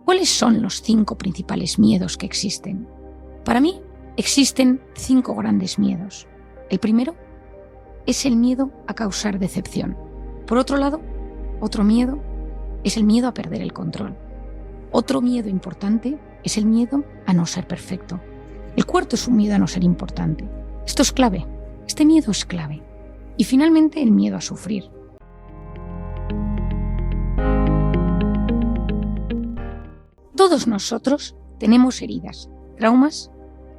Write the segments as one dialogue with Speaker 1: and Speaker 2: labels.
Speaker 1: ¿Cuáles son los 5 principales miedos que existen? Para mí existen 5 grandes miedos. El primero es el miedo a causar decepción. Por otro lado, otro miedo es el miedo a perder el control. Otro miedo importante es el miedo a no ser perfecto. El cuarto es un miedo a no ser importante. Esto es clave. Este miedo es clave. Y finalmente el miedo a sufrir. Todos nosotros tenemos heridas, traumas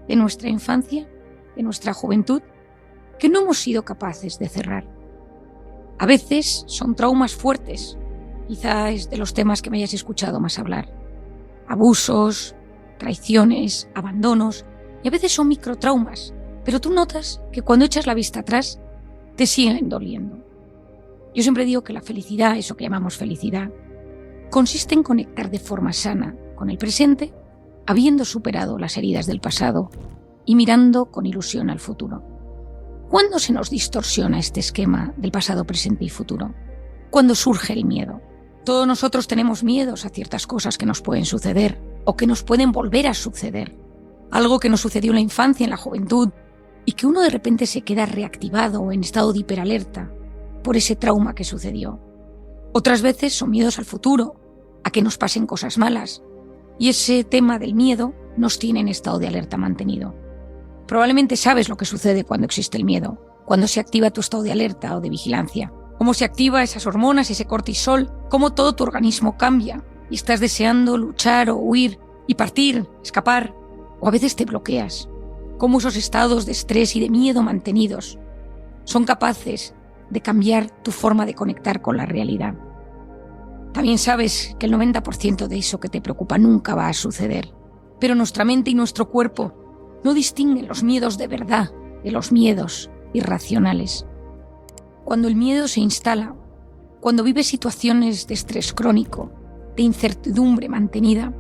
Speaker 1: de nuestra infancia, de nuestra juventud, que no hemos sido capaces de cerrar. A veces son traumas fuertes, quizá es de los temas que me hayas escuchado más hablar. Abusos, traiciones, abandonos, y a veces son microtraumas, pero tú notas que cuando echas la vista atrás, te siguen doliendo. Yo siempre digo que la felicidad, eso que llamamos felicidad, consiste en conectar de forma sana con el presente, habiendo superado las heridas del pasado y mirando con ilusión al futuro. ¿Cuándo se nos distorsiona este esquema del pasado, presente y futuro? Cuando surge el miedo. Todos nosotros tenemos miedos a ciertas cosas que nos pueden suceder o que nos pueden volver a suceder. Algo que nos sucedió en la infancia, en la juventud, y que uno de repente se queda reactivado o en estado de hiperalerta por ese trauma que sucedió. Otras veces son miedos al futuro, a que nos pasen cosas malas, y ese tema del miedo nos tiene en estado de alerta mantenido. Probablemente sabes lo que sucede cuando existe el miedo, cuando se activa tu estado de alerta o de vigilancia, cómo se activa esas hormonas, ese cortisol, cómo todo tu organismo cambia y estás deseando luchar o huir y partir, escapar, o a veces te bloqueas, cómo esos estados de estrés y de miedo mantenidos son capaces de cambiar tu forma de conectar con la realidad. También sabes que el 90% de eso que te preocupa nunca va a suceder, pero nuestra mente y nuestro cuerpo no distinguen los miedos de verdad de los miedos irracionales. Cuando el miedo se instala, cuando vives situaciones de estrés crónico, de incertidumbre mantenida,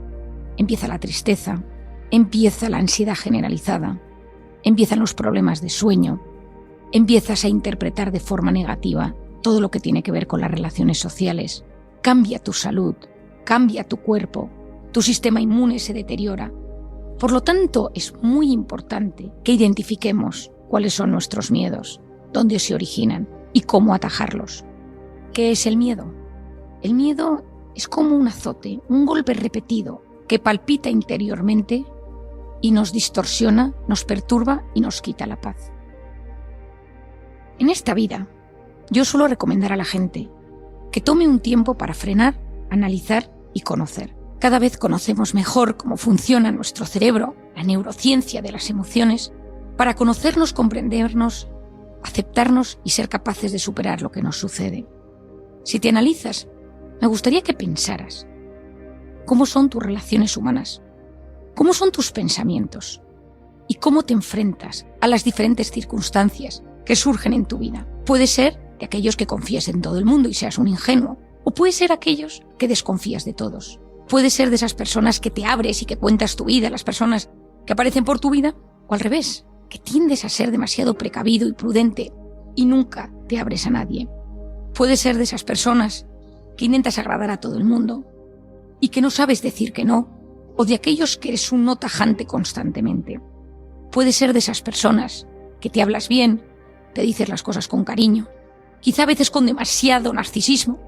Speaker 1: empieza la tristeza, empieza la ansiedad generalizada, empiezan los problemas de sueño, empiezas a interpretar de forma negativa todo lo que tiene que ver con las relaciones sociales. Cambia tu salud, cambia tu cuerpo, tu sistema inmune se deteriora. Por lo tanto, es muy importante que identifiquemos cuáles son nuestros miedos, dónde se originan y cómo atajarlos. ¿Qué es el miedo? El miedo es como un azote, un golpe repetido que palpita interiormente y nos distorsiona, nos perturba y nos quita la paz. En esta vida, yo suelo recomendar a la gente que tome un tiempo para frenar, analizar y conocer. Cada vez conocemos mejor cómo funciona nuestro cerebro, la neurociencia de las emociones, para conocernos, comprendernos, aceptarnos y ser capaces de superar lo que nos sucede. Si te analizas, me gustaría que pensaras cómo son tus relaciones humanas, cómo son tus pensamientos y cómo te enfrentas a las diferentes circunstancias que surgen en tu vida. Puede ser de aquellos que confías en todo el mundo y seas un ingenuo, o puede ser aquellos que desconfías de todos. Puede ser de esas personas que te abres y que cuentas tu vida, las personas que aparecen por tu vida, o al revés, que tiendes a ser demasiado precavido y prudente y nunca te abres a nadie. Puede ser de esas personas que intentas agradar a todo el mundo y que no sabes decir que no, o de aquellos que eres un no tajante constantemente. Puede ser de esas personas que te hablas bien, te dices las cosas con cariño, quizá a veces con demasiado narcisismo,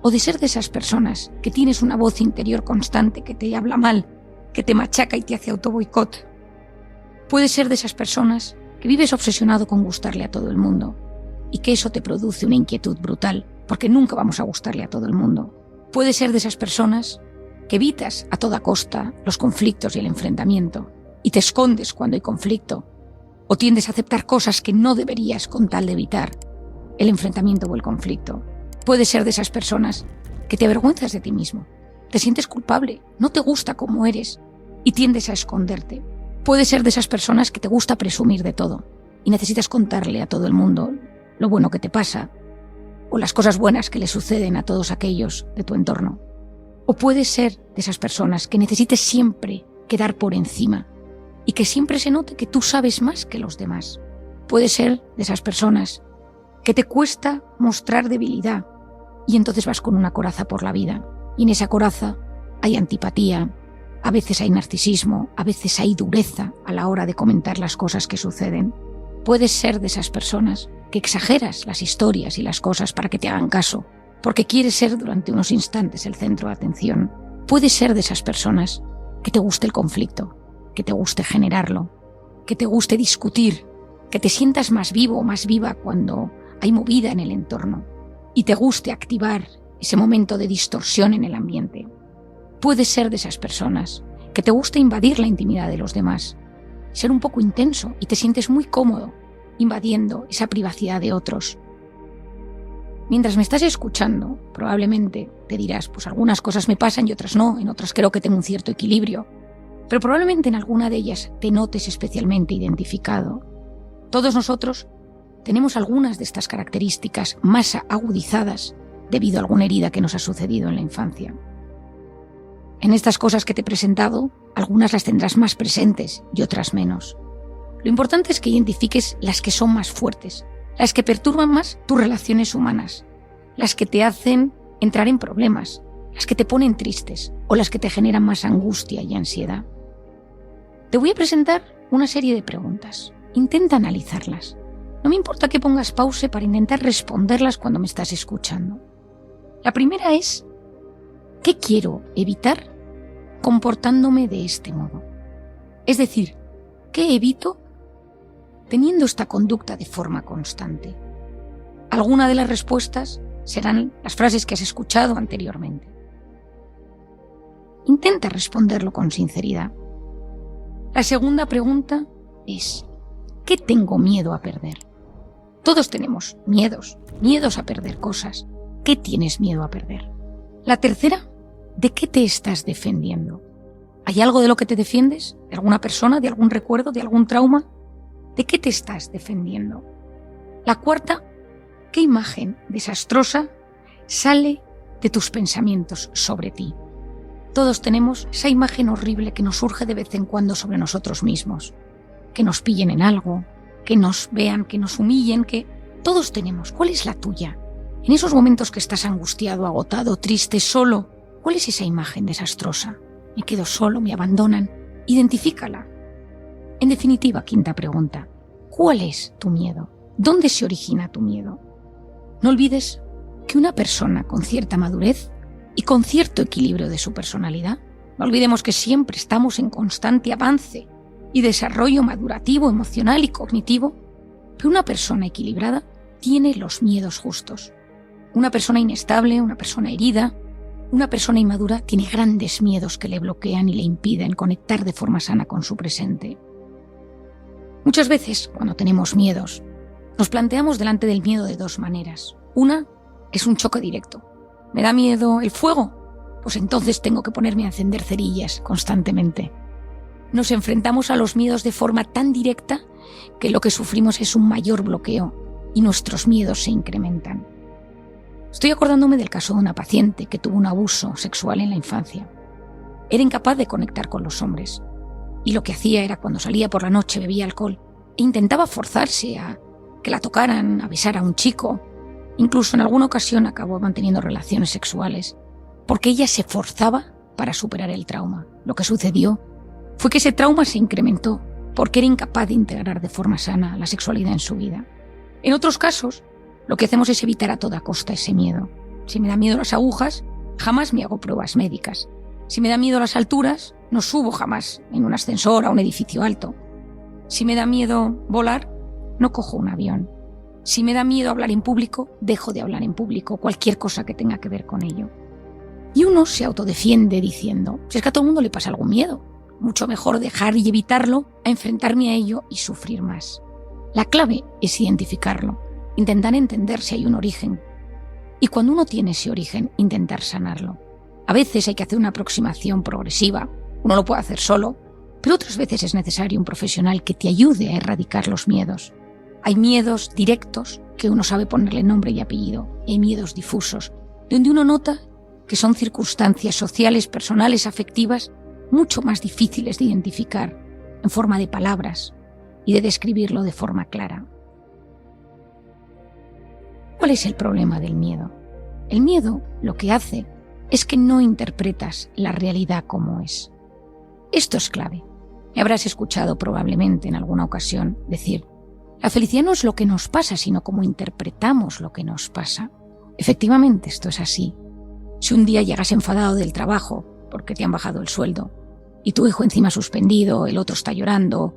Speaker 1: o de ser de esas personas que tienes una voz interior constante que te habla mal, que te machaca y te hace autoboicot. Puede ser de esas personas que vives obsesionado con gustarle a todo el mundo y que eso te produce una inquietud brutal, porque nunca vamos a gustarle a todo el mundo. Puede ser de esas personas que evitas a toda costa los conflictos y el enfrentamiento y te escondes cuando hay conflicto, o tiendes a aceptar cosas que no deberías con tal de evitar el enfrentamiento o el conflicto. Puede ser de esas personas que te avergüenzas de ti mismo, te sientes culpable, no te gusta cómo eres y tiendes a esconderte. Puede ser de esas personas que te gusta presumir de todo y necesitas contarle a todo el mundo lo bueno que te pasa o las cosas buenas que le suceden a todos aquellos de tu entorno. O puede ser de esas personas que necesites siempre quedar por encima y que siempre se note que tú sabes más que los demás. Puede ser de esas personas que te cuesta mostrar debilidad y entonces vas con una coraza por la vida y en esa coraza hay antipatía, a veces hay narcisismo, a veces hay dureza a la hora de comentar las cosas que suceden. Puedes ser de esas personas que exageras las historias y las cosas para que te hagan caso, porque quieres ser durante unos instantes el centro de atención. Puedes ser de esas personas que te guste el conflicto, que te guste generarlo, que te guste discutir, que te sientas más vivo o más viva cuando hay movida en el entorno y te guste activar ese momento de distorsión en el ambiente. Puedes ser de esas personas que te guste invadir la intimidad de los demás, ser un poco intenso y te sientes muy cómodo invadiendo esa privacidad de otros. Mientras me estás escuchando, probablemente te dirás, pues algunas cosas me pasan y otras no, en otras creo que tengo un cierto equilibrio, pero probablemente en alguna de ellas te notes especialmente identificado. Todos nosotros tenemos algunas de estas características más agudizadas debido a alguna herida que nos ha sucedido en la infancia. En estas cosas que te he presentado, algunas las tendrás más presentes y otras menos. Lo importante es que identifiques las que son más fuertes, las que perturban más tus relaciones humanas, las que te hacen entrar en problemas, las que te ponen tristes o las que te generan más angustia y ansiedad. Te voy a presentar una serie de preguntas. Intenta analizarlas. No me importa que pongas pause para intentar responderlas cuando me estás escuchando. La primera es, ¿qué quiero evitar comportándome de este modo? Es decir, ¿qué evito teniendo esta conducta de forma constante? Alguna de las respuestas serán las frases que has escuchado anteriormente. Intenta responderlo con sinceridad. La segunda pregunta es, ¿qué tengo miedo a perder? Todos tenemos miedos a perder cosas. ¿Qué tienes miedo a perder? La tercera, ¿de qué te estás defendiendo? ¿Hay algo de lo que te defiendes? ¿De alguna persona? ¿De algún recuerdo? ¿De algún trauma? ¿De qué te estás defendiendo? La cuarta, ¿qué imagen desastrosa sale de tus pensamientos sobre ti? Todos tenemos esa imagen horrible que nos surge de vez en cuando sobre nosotros mismos. Que nos pillen en algo, que nos vean, que nos humillen, que todos tenemos. ¿Cuál es la tuya? En esos momentos que estás angustiado, agotado, triste, solo, ¿cuál es esa imagen desastrosa? Me quedo solo, me abandonan. Identifícala. En definitiva, quinta pregunta, ¿cuál es tu miedo? ¿Dónde se origina tu miedo? No olvides que una persona con cierta madurez y con cierto equilibrio de su personalidad, no olvidemos que siempre estamos en constante avance y desarrollo madurativo, emocional y cognitivo, pero una persona equilibrada tiene los miedos justos. Una persona inestable, una persona herida, una persona inmadura tiene grandes miedos que le bloquean y le impiden conectar de forma sana con su presente. Muchas veces, cuando tenemos miedos, nos planteamos delante del miedo de dos maneras. Una es un choque directo. ¿Me da miedo el fuego? Pues entonces tengo que ponerme a encender cerillas constantemente. Nos enfrentamos a los miedos de forma tan directa que lo que sufrimos es un mayor bloqueo y nuestros miedos se incrementan. Estoy acordándome del caso de una paciente que tuvo un abuso sexual en la infancia. Era incapaz de conectar con los hombres y lo que hacía era cuando salía por la noche bebía alcohol e intentaba forzarse a que la tocaran, a besar a un chico. Incluso en alguna ocasión acabó manteniendo relaciones sexuales porque ella se forzaba para superar el trauma. Lo que sucedió fue que ese trauma se incrementó porque era incapaz de integrar de forma sana la sexualidad en su vida. En otros casos, lo que hacemos es evitar a toda costa ese miedo. Si me da miedo las agujas, jamás me hago pruebas médicas. Si me da miedo las alturas, no subo jamás en un ascensor a un edificio alto. Si me da miedo volar, no cojo un avión. Si me da miedo hablar en público, dejo de hablar en público, cualquier cosa que tenga que ver con ello. Y uno se autodefiende diciendo, si es que a todo el mundo le pasa algún miedo, mucho mejor dejar y evitarlo a enfrentarme a ello y sufrir más. La clave es identificarlo, intentar entender si hay un origen. Y cuando uno tiene ese origen, intentar sanarlo. A veces hay que hacer una aproximación progresiva, uno lo puede hacer solo, pero otras veces es necesario un profesional que te ayude a erradicar los miedos. Hay miedos directos que uno sabe ponerle nombre y apellido, y hay miedos difusos, donde uno nota que son circunstancias sociales, personales, afectivas, mucho más difíciles de identificar en forma de palabras y de describirlo de forma clara. ¿Cuál es el problema del miedo? El miedo lo que hace es que no interpretas la realidad como es. Esto es clave. Me habrás escuchado probablemente en alguna ocasión decir: la felicidad no es lo que nos pasa, sino cómo interpretamos lo que nos pasa. Efectivamente, esto es así. Si un día llegas enfadado del trabajo porque te han bajado el sueldo y tu hijo encima suspendido, el otro está llorando,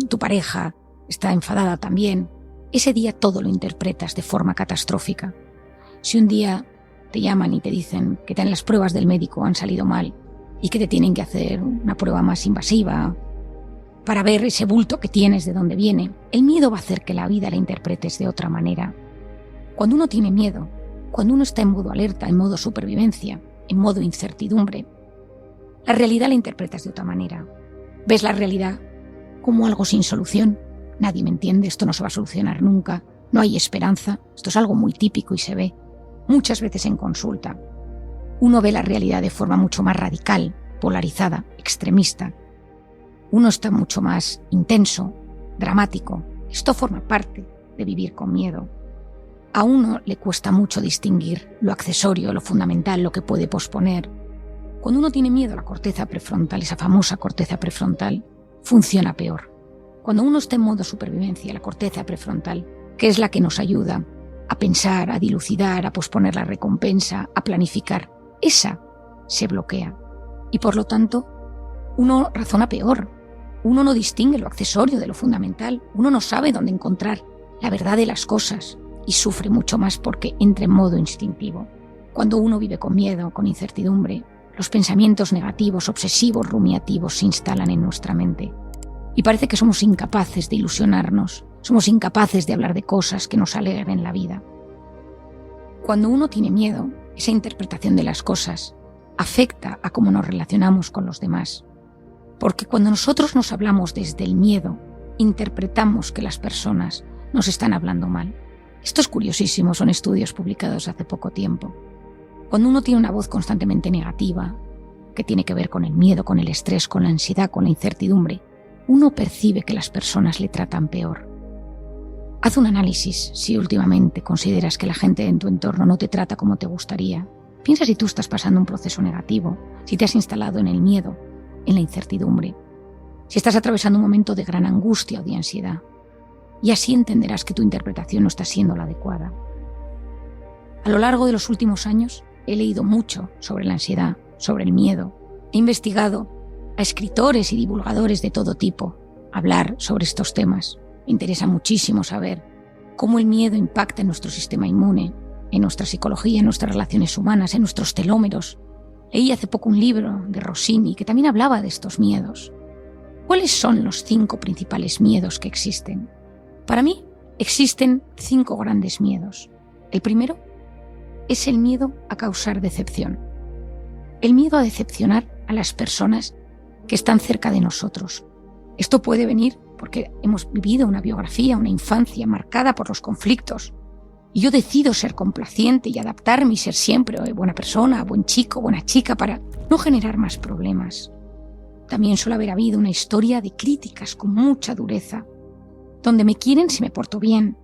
Speaker 1: tu pareja está enfadada también, ese día todo lo interpretas de forma catastrófica. Si un día te llaman y te dicen que las pruebas del médico han salido mal y que te tienen que hacer una prueba más invasiva para ver ese bulto que tienes, de dónde viene, el miedo va a hacer que la vida la interpretes de otra manera. Cuando uno tiene miedo, cuando uno está en modo alerta, en modo supervivencia, en modo incertidumbre, la realidad la interpretas de otra manera. Ves la realidad como algo sin solución. Nadie me entiende, esto no se va a solucionar nunca, no hay esperanza. Esto es algo muy típico y se ve muchas veces en consulta. Uno ve la realidad de forma mucho más radical, polarizada, extremista. Uno está mucho más intenso, dramático. Esto forma parte de vivir con miedo. A uno le cuesta mucho distinguir lo accesorio, lo fundamental, lo que puede posponer. Cuando uno tiene miedo, la corteza prefrontal, esa famosa corteza prefrontal, funciona peor. Cuando uno está en modo supervivencia, la corteza prefrontal, que es la que nos ayuda a pensar, a dilucidar, a posponer la recompensa, a planificar, esa se bloquea. Y por lo tanto, uno razona peor. Uno no distingue lo accesorio de lo fundamental. Uno no sabe dónde encontrar la verdad de las cosas y sufre mucho más porque entra en modo instintivo. Cuando uno vive con miedo, con incertidumbre, los pensamientos negativos, obsesivos, rumiativos se instalan en nuestra mente. Y parece que somos incapaces de ilusionarnos, somos incapaces de hablar de cosas que nos alegren la vida. Cuando uno tiene miedo, esa interpretación de las cosas afecta a cómo nos relacionamos con los demás. Porque cuando nosotros nos hablamos desde el miedo, interpretamos que las personas nos están hablando mal. Esto es curiosísimo, son estudios publicados hace poco tiempo. Cuando uno tiene una voz constantemente negativa, que tiene que ver con el miedo, con el estrés, con la ansiedad, con la incertidumbre, uno percibe que las personas le tratan peor. Haz un análisis si últimamente consideras que la gente en tu entorno no te trata como te gustaría. Piensa si tú estás pasando un proceso negativo, si te has instalado en el miedo, en la incertidumbre, si estás atravesando un momento de gran angustia o de ansiedad. Y así entenderás que tu interpretación no está siendo la adecuada. A lo largo de los últimos años he leído mucho sobre la ansiedad, sobre el miedo. He investigado a escritores y divulgadores de todo tipo hablar sobre estos temas. Me interesa muchísimo saber cómo el miedo impacta en nuestro sistema inmune, en nuestra psicología, en nuestras relaciones humanas, en nuestros telómeros. Leí hace poco un libro de Rossini que también hablaba de estos miedos. ¿Cuáles son los 5 principales miedos que existen? Para mí existen 5 grandes miedos. El primero es el miedo a causar decepción. El miedo a decepcionar a las personas que están cerca de nosotros. Esto puede venir porque hemos vivido una biografía, una infancia marcada por los conflictos. Y yo decido ser complaciente y adaptarme y ser siempre buena persona, buen chico, buena chica para no generar más problemas. También suele haber habido una historia de críticas con mucha dureza, donde me quieren si me porto bien,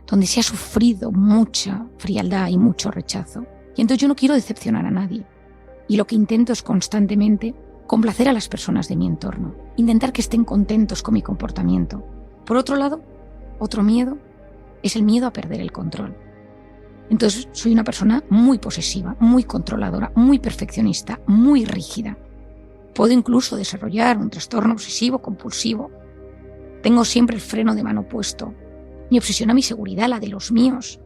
Speaker 1: donde se ha sufrido mucha frialdad y mucho rechazo. Y entonces yo no quiero decepcionar a nadie. Y lo que intento es constantemente complacer a las personas de mi entorno, intentar que estén contentos con mi comportamiento. Por otro lado, otro miedo es el miedo a perder el control. Entonces soy una persona muy posesiva, muy controladora, muy perfeccionista, muy rígida. Puedo incluso desarrollar un trastorno obsesivo compulsivo. Tengo siempre el freno de mano puesto. Me obsesiona mi seguridad, la de los míos.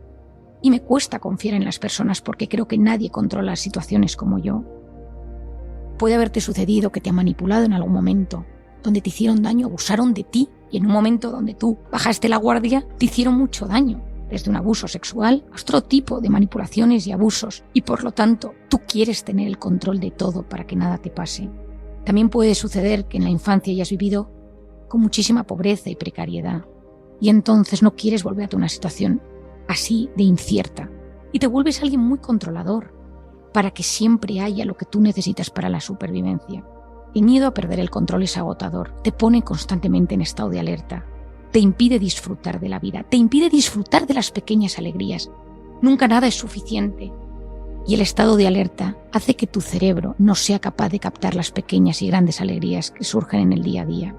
Speaker 1: Y me cuesta confiar en las personas porque creo que nadie controla las situaciones como yo. Puede haberte sucedido que te han manipulado en algún momento, donde te hicieron daño, abusaron de ti, y en un momento donde tú bajaste la guardia, te hicieron mucho daño, desde un abuso sexual a otro tipo de manipulaciones y abusos, y por lo tanto tú quieres tener el control de todo para que nada te pase. También puede suceder que en la infancia hayas vivido con muchísima pobreza y precariedad, y entonces no quieres volver a una situación así de incierta, y te vuelves alguien muy controlador, para que siempre haya lo que tú necesitas para la supervivencia. El miedo a perder el control es agotador, te pone constantemente en estado de alerta, te impide disfrutar de la vida, te impide disfrutar de las pequeñas alegrías. Nunca nada es suficiente. Y el estado de alerta hace que tu cerebro no sea capaz de captar las pequeñas y grandes alegrías que surgen en el día a día.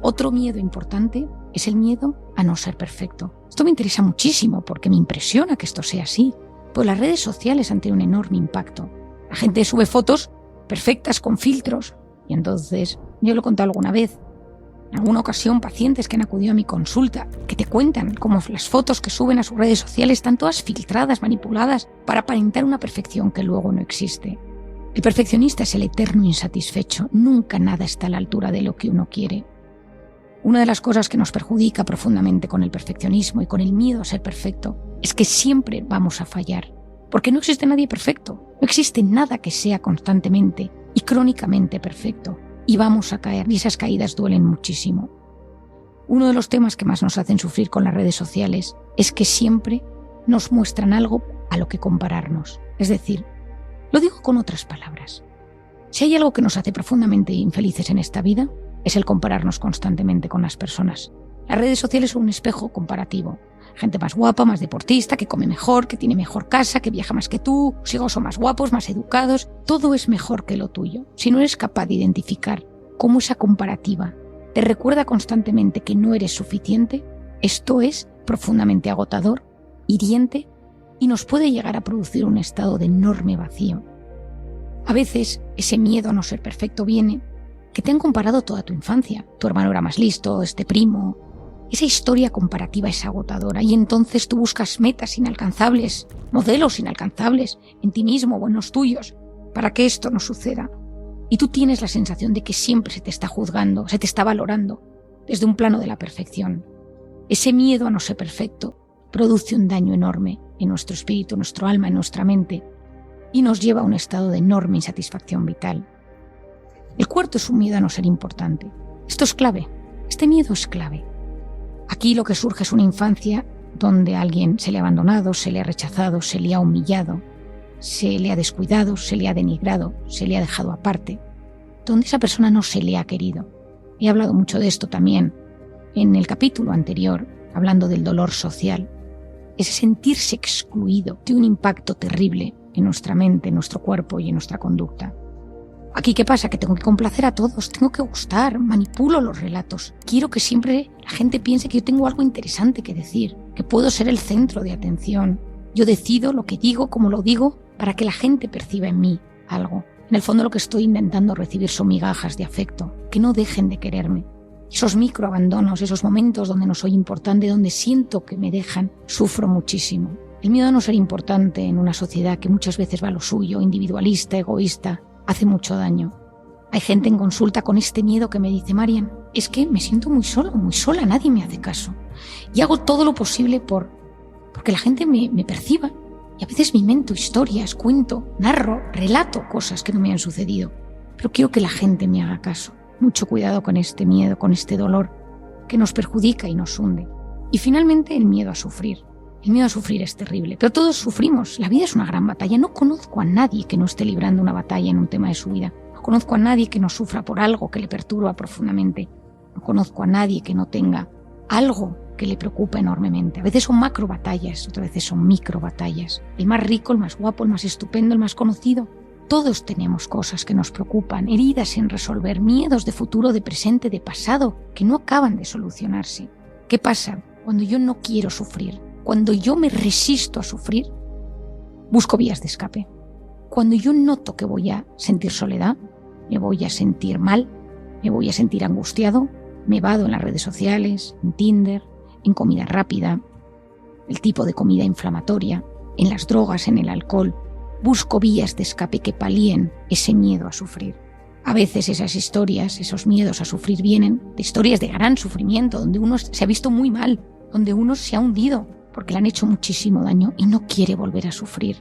Speaker 1: Otro miedo importante es el miedo a no ser perfecto. Esto me interesa muchísimo porque me impresiona que esto sea así. Pues las redes sociales han tenido un enorme impacto. La gente sube fotos perfectas con filtros. Y entonces, yo lo he contado alguna vez, en alguna ocasión pacientes que han acudido a mi consulta, que te cuentan cómo las fotos que suben a sus redes sociales están todas filtradas, manipuladas, para aparentar una perfección que luego no existe. El perfeccionista es el eterno insatisfecho. Nunca nada está a la altura de lo que uno quiere. Una de las cosas que nos perjudica profundamente con el perfeccionismo y con el miedo a ser perfecto es que siempre vamos a fallar, porque no existe nadie perfecto, no existe nada que sea constantemente y crónicamente perfecto, y vamos a caer, y esas caídas duelen muchísimo. Uno de los temas que más nos hacen sufrir con las redes sociales es que siempre nos muestran algo a lo que compararnos. Es decir, lo digo con otras palabras, si hay algo que nos hace profundamente infelices en esta vida, es el compararnos constantemente con las personas. Las redes sociales son un espejo comparativo. Gente más guapa, más deportista, que come mejor, que tiene mejor casa, que viaja más que tú, los hijos son más guapos, más educados. Todo es mejor que lo tuyo. Si no eres capaz de identificar cómo esa comparativa te recuerda constantemente que no eres suficiente, esto es profundamente agotador, hiriente y nos puede llegar a producir un estado de enorme vacío. A veces ese miedo a no ser perfecto viene que te han comparado toda tu infancia. Tu hermano era más listo, este primo. Esa historia comparativa es agotadora y entonces tú buscas metas inalcanzables, modelos inalcanzables en ti mismo o en los tuyos para que esto no suceda. Y tú tienes la sensación de que siempre se te está juzgando, se te está valorando desde un plano de la perfección. Ese miedo a no ser perfecto produce un daño enorme en nuestro espíritu, en nuestro alma, en nuestra mente y nos lleva a un estado de enorme insatisfacción vital. El cuarto es un miedo a no ser importante. Esto es clave. Este miedo es clave. Aquí lo que surge es una infancia donde a alguien se le ha abandonado, se le ha rechazado, se le ha humillado, se le ha descuidado, se le ha denigrado, se le ha dejado aparte, donde esa persona no se le ha querido. He hablado mucho de esto también en el capítulo anterior, hablando del dolor social. Ese sentirse excluido tiene un impacto terrible en nuestra mente, en nuestro cuerpo y en nuestra conducta. Aquí, ¿qué pasa? Que tengo que complacer a todos, tengo que gustar, manipulo los relatos. Quiero que siempre la gente piense que yo tengo algo interesante que decir, que puedo ser el centro de atención. Yo decido lo que digo, cómo lo digo, para que la gente perciba en mí algo. En el fondo lo que estoy intentando recibir son migajas de afecto, que no dejen de quererme. Esos microabandonos, esos momentos donde no soy importante, donde siento que me dejan, sufro muchísimo. El miedo a no ser importante en una sociedad que muchas veces va a lo suyo, individualista, egoísta, hace mucho daño. Hay gente en consulta con este miedo que me dice: Marian, es que me siento muy solo, muy sola, nadie me hace caso. Y hago todo lo posible porque la gente me perciba. Y a veces me invento historias, cuento, narro, relato cosas que no me han sucedido. Pero quiero que la gente me haga caso. Mucho cuidado con este miedo, con este dolor que nos perjudica y nos hunde. Y finalmente el miedo a sufrir. El miedo a sufrir es terrible, pero todos sufrimos. La vida es una gran batalla. No conozco a nadie que no esté librando una batalla en un tema de su vida. No conozco a nadie que no sufra por algo que le perturba profundamente. No conozco a nadie que no tenga algo que le preocupa enormemente. A veces son macro batallas, otras veces son micro batallas. El más rico, el más guapo, el más estupendo, el más conocido. Todos tenemos cosas que nos preocupan, heridas sin resolver, miedos de futuro, de presente, de pasado, que no acaban de solucionarse. ¿Qué pasa cuando yo no quiero sufrir? Cuando yo me resisto a sufrir, busco vías de escape. Cuando yo noto que voy a sentir soledad, me voy a sentir mal, me voy a sentir angustiado, me vado en las redes sociales, en Tinder, en comida rápida, el tipo de comida inflamatoria, en las drogas, en el alcohol. Busco vías de escape que palíen ese miedo a sufrir. A veces esas historias, esos miedos a sufrir vienen de historias de gran sufrimiento, donde uno se ha visto muy mal, donde uno se ha hundido porque le han hecho muchísimo daño y no quiere volver a sufrir.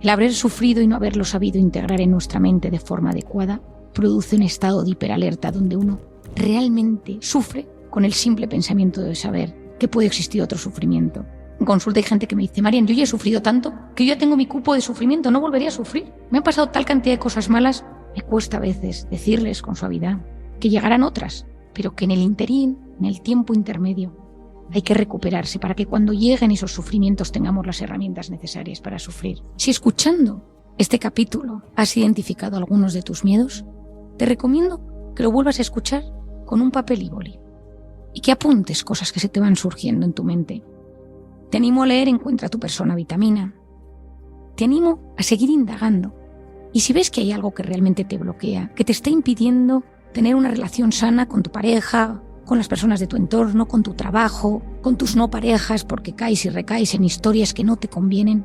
Speaker 1: El haber sufrido y no haberlo sabido integrar en nuestra mente de forma adecuada produce un estado de hiperalerta donde uno realmente sufre con el simple pensamiento de saber que puede existir otro sufrimiento. En consulta hay gente que me dice: Marian, yo ya he sufrido tanto que yo ya tengo mi cupo de sufrimiento, no volvería a sufrir. Me han pasado tal cantidad de cosas malas. Me cuesta a veces decirles con suavidad que llegarán otras, pero que en el interín, en el tiempo intermedio, Hay que recuperarse para que cuando lleguen esos sufrimientos tengamos las herramientas necesarias para sufrir. Si escuchando este capítulo has identificado algunos de tus miedos, te recomiendo que lo vuelvas a escuchar con un papel y boli y que apuntes cosas que se te van surgiendo en tu mente. Te animo a leer Encuentra tu persona vitamina. Te animo a seguir indagando. Y si ves que hay algo que realmente te bloquea, que te está impidiendo tener una relación sana con tu pareja, con las personas de tu entorno, con tu trabajo, con tus no parejas, porque caes y recaes en historias que no te convienen,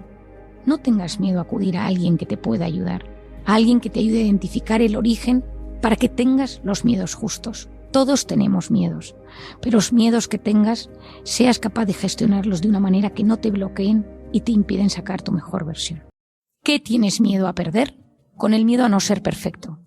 Speaker 1: no tengas miedo a acudir a alguien que te pueda ayudar, a alguien que te ayude a identificar el origen para que tengas los miedos justos. Todos tenemos miedos, pero los miedos que tengas, seas capaz de gestionarlos de una manera que no te bloqueen y te impiden sacar tu mejor versión. ¿Qué tienes miedo a perder? Con el miedo a no ser perfecto.